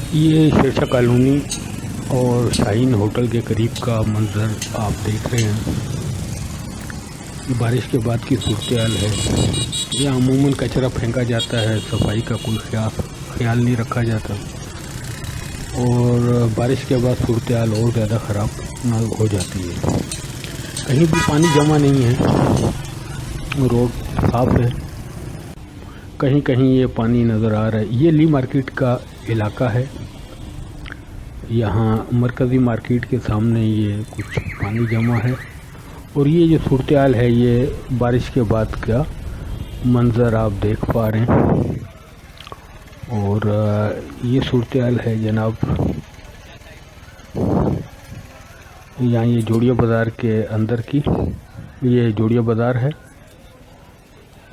ये शेरशाह कॉलोनी और शाहीन होटल के करीब का मंजर आप देख रहे हैं। ये बारिश के बाद की सूरत-ए-हाल है। यहाँ अमूमन कचरा फेंका जाता है, सफाई का कोई ख्याल नहीं रखा जाता और बारिश के बाद सूरत-ए-हाल और ज़्यादा ख़राब हो जाती है। कहीं भी पानी जमा नहीं है, रोड साफ़ है, कहीं कहीं ये पानी नज़र आ रहा है। ये ली मार्केट का इलाका है। यहाँ मरकज़ी मार्केट के सामने ये कुछ पानी जमा है और ये जो सूरत-ए-हाल है ये बारिश के बाद का मंज़र आप देख पा रहे हैं। और ये सूरत-ए-हाल है जनाब। यहाँ ये जोड़िया बाज़ार के अंदर की ये जोड़िया बाज़ार है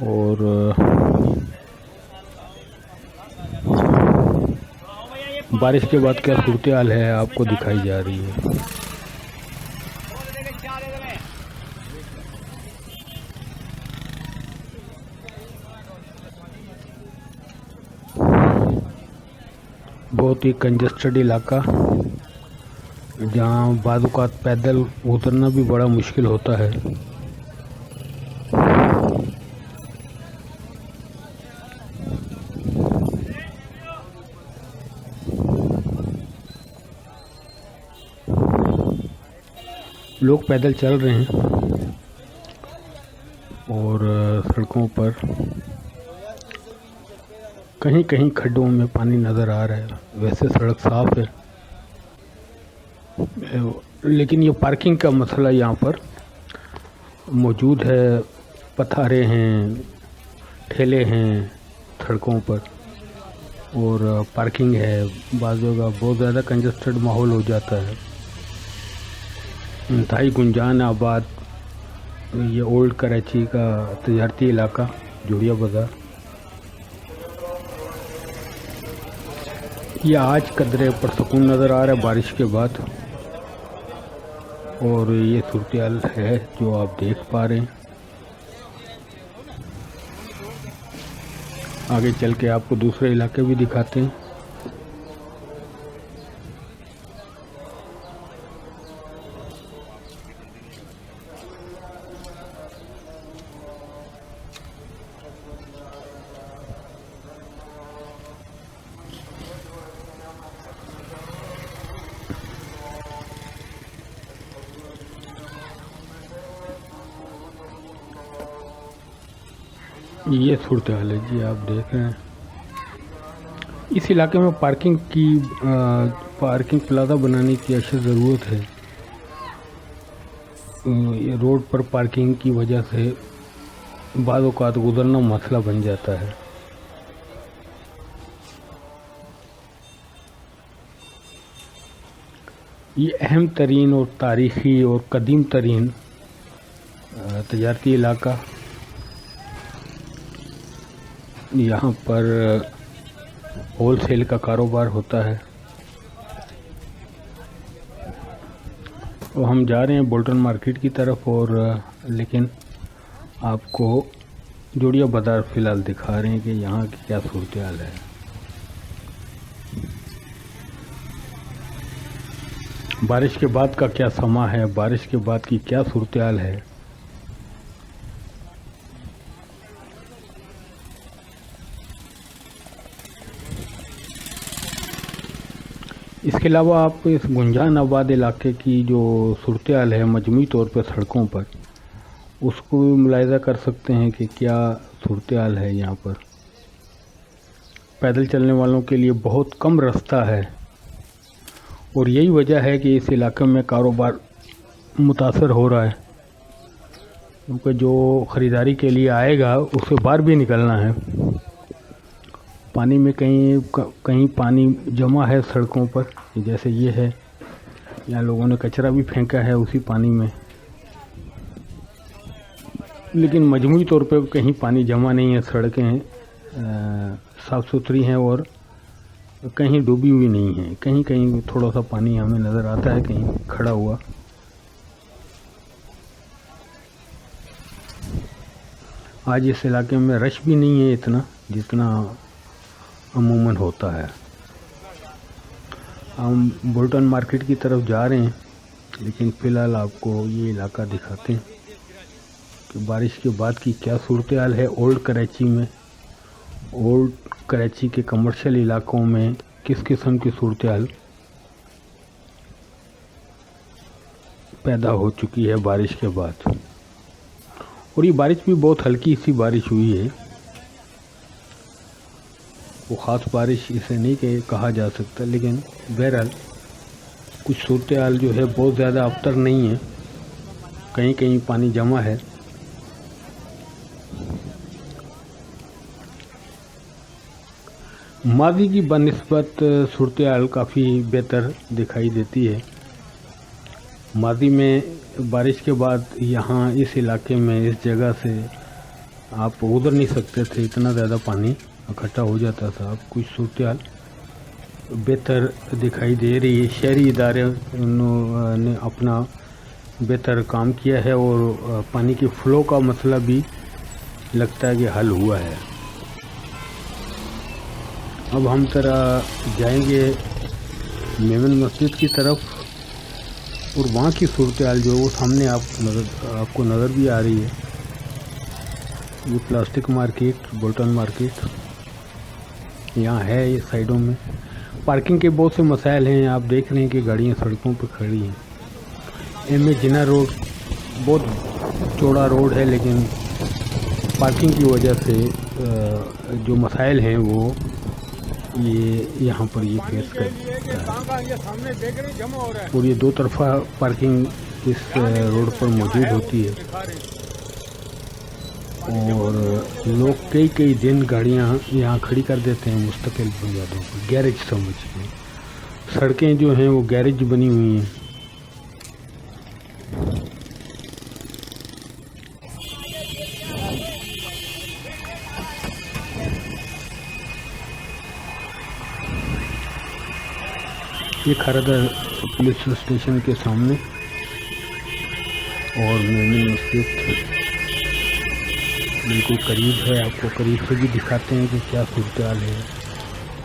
और बारिश के बाद क्या सूरत-ए-हाल है आपको दिखाई जा रही है। बहुत ही कंजस्टेड इलाका, जहाँ बाद औक़ात पैदल उतरना भी बड़ा मुश्किल होता है। लोग पैदल चल रहे हैं और सड़कों पर कहीं कहीं खड्डों में पानी नज़र आ रहा है। वैसे सड़क साफ़ है, लेकिन ये पार्किंग का मसला यहाँ पर मौजूद है। पथारे हैं, ठेले हैं सड़कों पर और पार्किंग है। बाज़ जगह बहुत ज़्यादा कंजस्टेड माहौल हो जाता है। इंतहाई गुंजान आबाद ये ओल्ड कराची का तजारती इलाका जोड़िया बाज़ार। ये आज कदरे पुरसकून नज़र आ रहा है बारिश के बाद और ये सूरत-ए-हाल है जो आप देख पा रहे हैं। आगे चल के आपको दूसरे इलाके भी दिखाते हैं। ये सूरत-ए-हाल है जी, आप देख रहे हैं। इस इलाके में पार्किंग प्लाजा बनाने की अशद ज़रूरत है। ये रोड पर पार्किंग की वजह से बाद औक़ात गुज़रना मसला बन जाता है। ये अहम तरीन और तारीख़ी और कदीम तरीन तजारती इलाका, यहाँ पर होल सेल का कारोबार होता है। तो हम जा रहे हैं बोल्टन मार्केट की तरफ और लेकिन आपको जोड़िया बाज़ार फ़िलहाल दिखा रहे हैं कि यहाँ की क्या सूरत-ए-हाल है। बारिश के बाद का क्या समा है, बारिश के बाद की क्या सूरत-ए-हाल है। इसके अलावा आप इस गुंजान आबाद इलाके की जो सूरत-ए-हाल है मजमूई तौर पर सड़कों पर, उसको भी मुलाहिज़ा कर सकते हैं कि क्या सूरत-ए-हाल है। यहाँ पर पैदल चलने वालों के लिए बहुत कम रास्ता है और यही वजह है कि इस इलाके में कारोबार मुतासर हो रहा है, क्योंकि जो ख़रीदारी के लिए आएगा उसे बाहर भी निकलना है। पानी में कहीं पानी जमा है सड़कों पर, जैसे ये है। यहाँ लोगों ने कचरा भी फेंका है उसी पानी में, लेकिन मजमूई तौर पे कहीं पानी जमा नहीं है। सड़कें साफ़ सुथरी हैं और कहीं डूबी हुई नहीं है। कहीं कहीं थोड़ा सा पानी हमें नज़र आता है, कहीं खड़ा हुआ। आज इस इलाके में रश भी नहीं है इतना जितना अमूमन होता है। हम बोल्टन मार्केट की तरफ जा रहे हैं, लेकिन फ़िलहाल आपको ये इलाका दिखाते हैं कि बारिश के बाद की क्या सूरत हाल है ओल्ड कराची में। ओल्ड कराची के कमर्शियल इलाकों में किस किस्म की सूरत हाल पैदा हो चुकी है बारिश के बाद। और ये बारिश भी बहुत हल्की सी बारिश हुई है, वो ख़ास बारिश इसे नहीं कहा जा सकता, लेकिन बहरहाल कुछ सूरत हाल जो है बहुत ज़्यादा अबतर नहीं है, कहीं कहीं पानी जमा है। माजी की बनिस्बत सूरत हाल काफ़ी बेहतर दिखाई देती है। माजी में बारिश के बाद यहाँ इस इलाके में इस जगह से आप गुजर नहीं सकते थे, इतना ज़्यादा पानी इकट्ठा हो जाता था। अब कुछ सूरत हाल बेहतर दिखाई दे रही है। शहरी इदारे ने अपना बेहतर काम किया है और पानी की फ़्लो का मसला भी लगता है कि हल हुआ है। अब हम जाएंगे मेमन मस्जिद की तरफ और वहाँ की सूरत हाल जो है वो सामने आपको नज़र भी आ रही है। ये प्लास्टिक मार्केट, बोल्टन मार्केट यहाँ है। ये साइडों में पार्किंग के बहुत से मसाइल हैं। आप देख रहे हैं कि गाड़ियाँ सड़कों पर खड़ी हैं। एम.ए. जिन्ना रोड बहुत चौड़ा रोड है, लेकिन पार्किंग की वजह से जो मसाइल हैं वो ये यहाँ पर ये फेस करता है। और ये दो तरफा पार्किंग इस रोड पर मौजूद होती है और लोग कई दिन गाड़ियाँ यहाँ खड़ी कर देते हैं मुस्तकिल बुनियादों पर, गैरेज समझ के। सड़कें जो हैं वो गैरेज बनी हुई हैं। ये खरदा पुलिस स्टेशन के सामने और मेमन मस्जिद बिल्कुल करीब है। आपको करीब से भी दिखाते हैं कि क्या सूरत हाल है।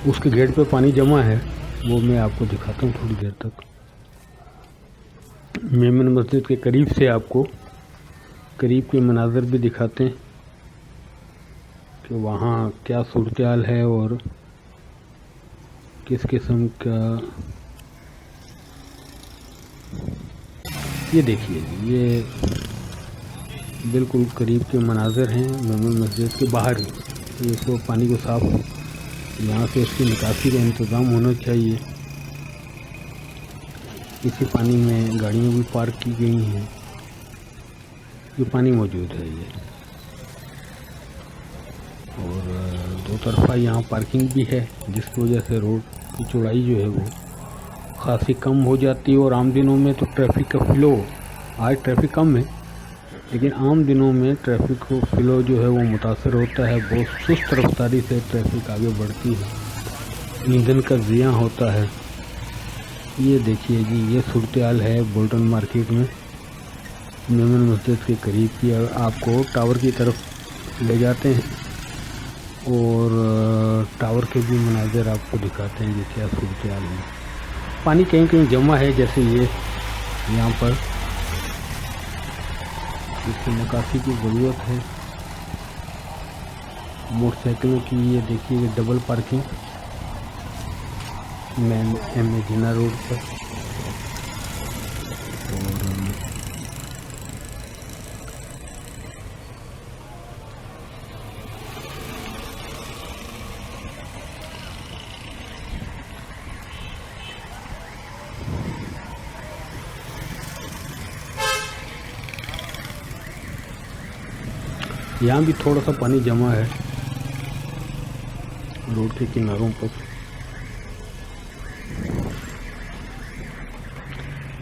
उसके गेट पे पानी जमा है, वो मैं आपको दिखाता हूँ थोड़ी देर तक। मेमन मस्जिद के करीब से आपको करीब के मनाज़र भी दिखाते हैं कि वहाँ क्या सूरत हाल है और किस किस्म का। ये देखिए, ये बिल्कुल करीब के मनाज़र हैं मेमन मस्जिद के बाहर। ये तो पानी को साफ यहाँ से इसकी निकासी का इंतज़ाम होना चाहिए। इसी पानी में गाड़ियाँ भी पार्क की गई हैं। ये पानी मौजूद है ये, और दो तरफा यहाँ पार्किंग भी है, जिसकी वजह से रोड की चौड़ाई जो है वो खासी कम हो जाती है। और आम दिनों में तो ट्रैफिक का फ़्लो, आज ट्रैफिक कम है लेकिन आम दिनों में ट्रैफिक का फ़्लो जो है वो मुतासर होता है। बहुत सुस्त रफ्तारी से ट्रैफिक आगे बढ़ती है, ईंधन का ज़िया होता है। ये देखिए जी, ये सूरत हाल है बोल्टन मार्केट में मेमन मस्जिद के करीब की। आपको टावर की तरफ ले जाते हैं और टावर के भी मनाज़र आपको दिखाते हैं कि क्या सूरत हाल है। पानी कहीं कहीं जमा है, जैसे ये यहाँ पर, इसकी निकासी की ज़रूरत है। मोटरसाइकिलों की ये देखिए, ये डबल पार्किंग मेन एम.ए. जिन्ना रोड पर। और यहाँ भी थोड़ा सा पानी जमा है रोड के किनारों पर,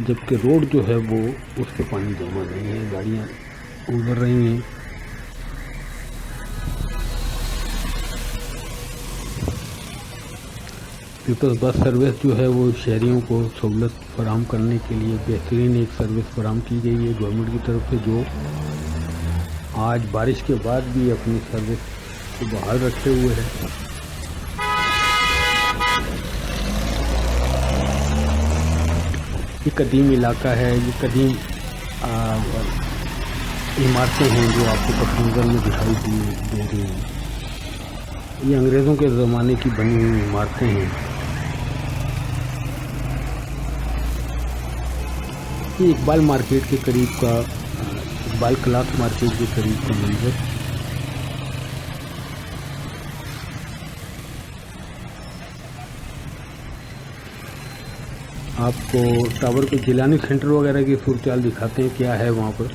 जबकि रोड जो है वो उस पर पानी जमा नहीं है, गाड़ियाँ गुजर रही हैं। पीपल्स बस सर्विस जो है वो शहरियों को सहूलत फराहम करने के लिए बेहतरीन एक सर्विस फराहम की गई है गवर्नमेंट की तरफ से, जो आज बारिश के बाद भी अपनी सर्विस को बहाल रखे हुए है। ये कदीम इलाका है, ये कदीम इमारतें हैं जो आपको पस मंज़र में दिखाई दे रही हैं। ये अंग्रेज़ों के ज़माने की बनी हुई इमारतें हैं। ये इकबाल मार्केट के करीब का, इकबाल क्लॉथ मार्केट के करीब का मंजर। आपको टावर के जिलानी सेंटर वगैरह की सूरत दिखाते हैं, क्या है वहाँ पर।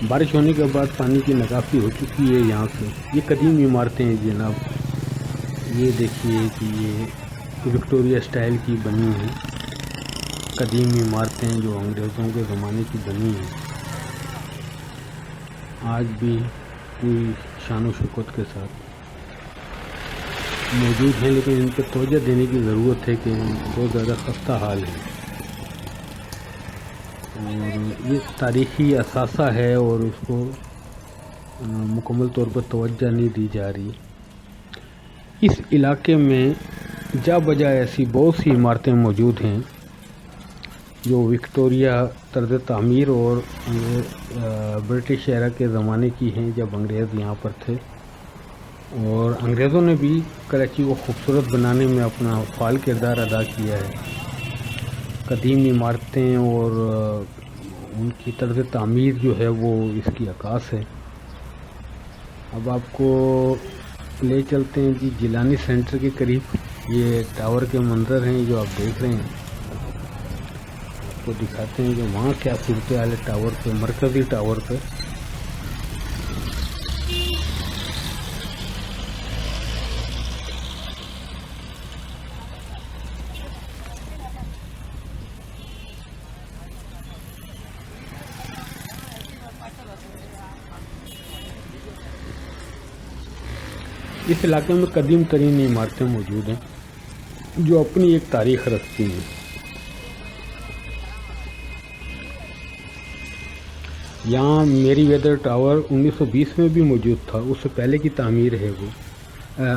बारिश होने के बाद पानी की निकासी हो चुकी है यहाँ से। ये कदीम इमारतें हैं जनाब, ये देखिए कि ये विक्टोरिया स्टाइल की बनी हैं कदीम इमारतें जो अंग्रेज़ों के ज़माने की बनी हैं, आज भी पूरी शान व शौकत के साथ मौजूद हैं। लेकिन इन पर तवज्जो देने की ज़रूरत है कि बहुत ज़्यादा खस्ता हाल है और ये तारीख़ी असासा है और उसको मुकम्मल तौर पर तवज्जो नहीं दी जा रही। इस इलाके में जा बजा ऐसी बहुत सी इमारतें मौजूद हैं जो विक्टोरिया तर्ज तामीर और ब्रिटिश एरा के ज़माने की हैं, जब अंग्रेज़ यहाँ पर थे। और अंग्रेज़ों ने भी कराची को खूबसूरत बनाने में अपना फ़ाल किरदार अदा किया है। कदीम इमारतें और उनकी तर्ज तामीर जो है वो इसकी अक्कास है। अब आपको ले चलते हैं जी जिलानी सेंटर के करीब। ये टावर के मंजर हैं जो आप देख रहे हैं, आपको दिखाते हैं कि वहाँ क्या सूरत हाल है टावर पे, मरकज़ी टावर पे। इस इलाके में कदीम तरीन इमारतें मौजूद हैं जो अपनी एक तारीख़ रखती हैं। यहाँ मेरी वेदर टावर 1920 में भी मौजूद था, उससे पहले की तामीर है वो।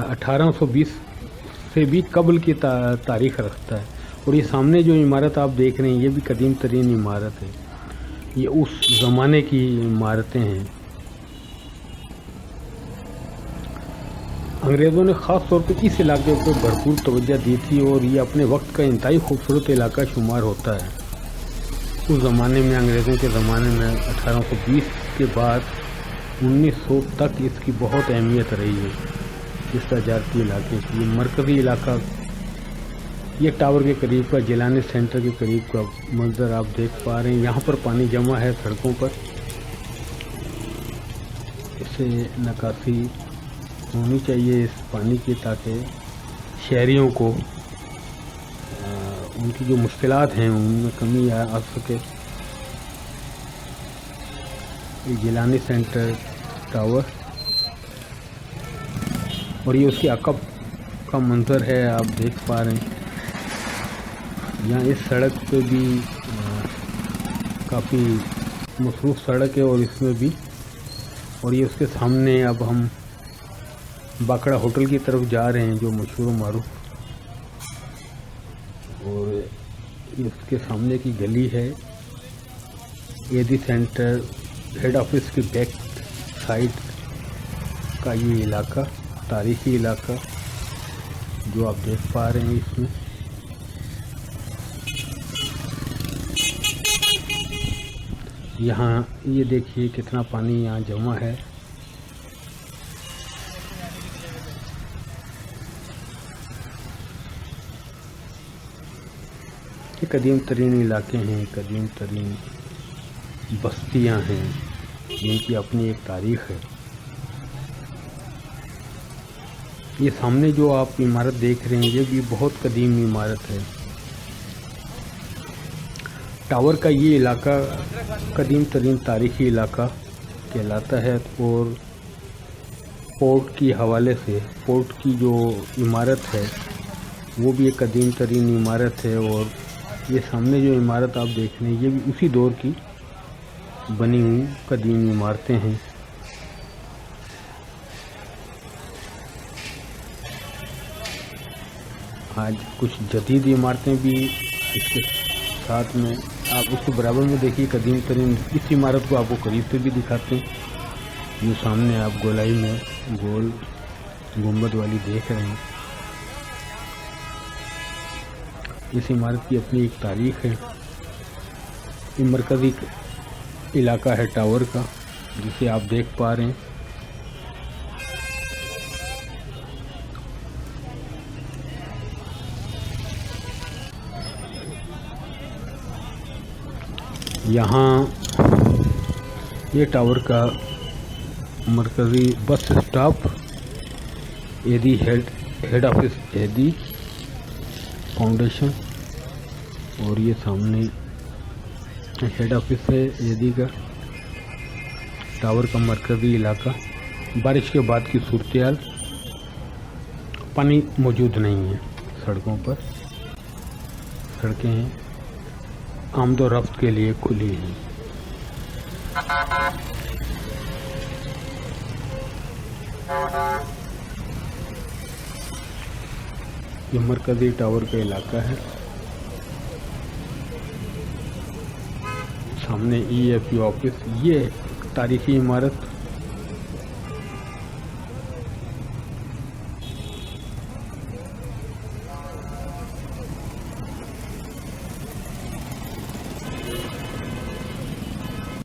1820 से भी कबल की तारीख़ रखता है। और ये सामने जो इमारत आप देख रहे हैं ये भी कदीम तरीन इमारत है, ये उस ज़माने की इमारतें हैं। अंग्रेज़ों ने ख़ास तौर पर इस इलाके पर भरपूर तवज्जो दी थी और ये अपने वक्त का इंतहाई खूबसूरत इलाका शुमार होता है। उस ज़माने में, अंग्रेज़ों के ज़माने में 1820 के बाद 1900 तक इसकी बहुत अहमियत रही है इस तजारती इलाके की। मरकज़ी इलाका, ये टावर के करीब का जिलानी सेंटर के करीब का मंजर आप देख पा रहे हैं। यहाँ पर पानी जमा है सड़कों पर, इससे निकासी होनी चाहिए इस पानी की, ताकि शहरियों को उनकी जो मुश्किलात हैं उनमें कमी आ सके। ये जिलानी सेंटर टावर और ये उसके अकब का मंजर है, आप देख पा रहे हैं। यहाँ इस सड़क पे भी काफ़ी मसरूफ़ सड़क है और इसमें भी, और ये उसके सामने अब हम बाकड़ा होटल की तरफ जा रहे हैं जो मशहूर मारूफ, और इसके सामने की गली है एडी सेंटर हेड ऑफिस की बैक साइड का ये इलाका, तारीख़ी इलाका जो आप देख पा रहे हैं। इसमें यहाँ ये देखिए कितना पानी यहाँ जमा है। ये कदीम तरीन इलाके हैं, कदीम तरीन बस्तियां हैं जिनकी अपनी एक तारीख़ है। ये सामने जो आप इमारत देख रहे हैं ये भी बहुत कदीम इमारत है। टावर का ये इलाका कदीम तरीन तारीख़ी इलाका कहलाता है और पोर्ट की हवाले से पोर्ट की जो इमारत है वो भी एक कदीम तरीन इमारत है। और ये सामने जो इमारत आप देख रहे हैं ये भी उसी दौर की बनी हुई कदीम इमारतें हैं। आज कुछ जदीद इमारतें भी इसके साथ में, आप उसके बराबर में देखिए कदीम तरीन इस इमारत को आपको करीब से भी दिखाते हैं। जो सामने आप गोलाई में गोल गुंबद वाली देख रहे हैं, इस इमारत की अपनी एक तारीख है। ये मरकज़ी इलाका है टावर का, जिसे आप देख पा रहे हैं। यहाँ ये टावर का मरकज़ी बस स्टॉप एदी हेड ऑफिस एदी फाउंडेशन, और ये सामने हेड ऑफिस है एदी का। टावर का मरकज़ी इलाका, बारिश के बाद की सूरत-ए-हाल, पानी मौजूद नहीं है सड़कों पर, सड़कें आमद और रफ्त के लिए खुली हैं। ये मरकज़ी टावर का इलाका है। सामने EFU ऑफिस, ये तारीखी इमारत